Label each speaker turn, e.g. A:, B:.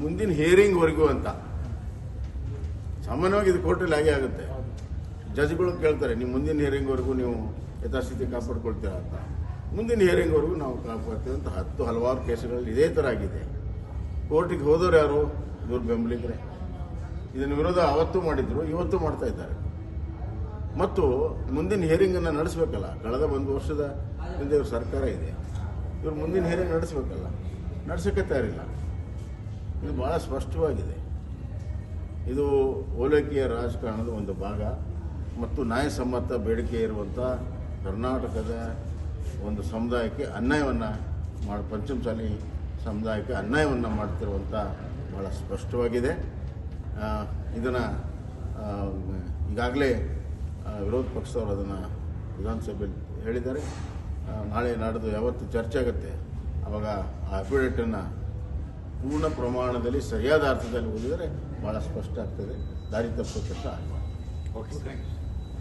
A: ಮುಂದಿನ ಹಿಯರಿಂಗ್ವರೆಗೂ ಅಂತ. ಸಾಮಾನ್ಯವಾಗಿ ಇದು ಕೋರ್ಟಲ್ಲಿ ಹಾಗೆ ಆಗುತ್ತೆ. ಜಡ್ಜ್ಗಳು ಕೇಳ್ತಾರೆ, ನೀವು ಮುಂದಿನ ಹಿಯರಿಂಗ್ವರೆಗೂ ನೀವು ಯಥಾಸ್ಥಿತಿ ಕಾಪಾಡ್ಕೊಳ್ತೀರಾ ಅಂತ. ಮುಂದಿನ ಹಿಯರಿಂಗ್ವರೆಗೂ ನಾವು ಕಾಪಾಡ್ತೀವಿ ಅಂತ ಹಲವಾರು ಕೇಸುಗಳಲ್ಲಿ ಇದೇ ಥರ ಆಗಿದೆ. ಕೋರ್ಟಿಗೆ ಹೋದವರು ಯಾರು? ಇವ್ರ ಬೆಂಬಲಿಗರೇ. ಇದನ್ನು ವಿರೋಧ ಅವತ್ತು ಮಾಡಿದ್ರು, ಇವತ್ತು ಮಾಡ್ತಾ ಇದ್ದಾರೆ. ಮತ್ತು ಮುಂದಿನ ಹಿಯರಿಂಗನ್ನು ನಡೆಸಬೇಕಲ್ಲ. ಕಳೆದ 1 ವರ್ಷದ ಹಿಂದೆ ಇವ್ರ ಸರ್ಕಾರ ಇದೆ, ಇವ್ರು ಮುಂದಿನ ಹಿಯರಿಂಗ್ ನಡೆಸಬೇಕಲ್ಲ, ನಡೆಸೋಕ್ಕೆ ತಯಾರಿಲ್ಲ. ಇದು ಭಾಳ ಸ್ಪಷ್ಟವಾಗಿದೆ. ಇದು ಓಲೈಕೆಯ ರಾಜಕಾರಣದ ಒಂದು ಭಾಗ ಮತ್ತು ನ್ಯಾಯಸಮ್ಮತ ಬೇಡಿಕೆ ಇರುವಂಥ ಕರ್ನಾಟಕದ ಒಂದು ಸಮುದಾಯಕ್ಕೆ ಅನ್ಯಾಯವನ್ನು ಪಂಚಮಸಾಲಿ ಸಮುದಾಯಕ್ಕೆ ಅನ್ಯಾಯವನ್ನು ಮಾಡ್ತಿರುವಂಥ ಭಾಳ ಸ್ಪಷ್ಟವಾಗಿದೆ. ಇದನ್ನು ಈಗಾಗಲೇ ವಿರೋಧ ಪಕ್ಷದವರು ಅದನ್ನು ವಿಧಾನಸಭೆಯಲ್ಲಿ ಹೇಳಿದ್ದಾರೆ. ನಾಳೆ ನಾಡ್ದು ಯಾವತ್ತು ಚರ್ಚೆ ಆಗುತ್ತೆ ಆವಾಗ ಆ ಅಫಿಡೇಟನ್ನು ಪೂರ್ಣ ಪ್ರಮಾಣದಲ್ಲಿ ಸರಿಯಾದ ಅರ್ಥದಲ್ಲಿ ಓದಿದರೆ ಭಾಳ ಸ್ಪಷ್ಟ ಆಗ್ತದೆ, ದಾರಿ ತಪ್ಪುವಂಥ ಆಗಬಾರ್ದು.
B: ಓಕೆ.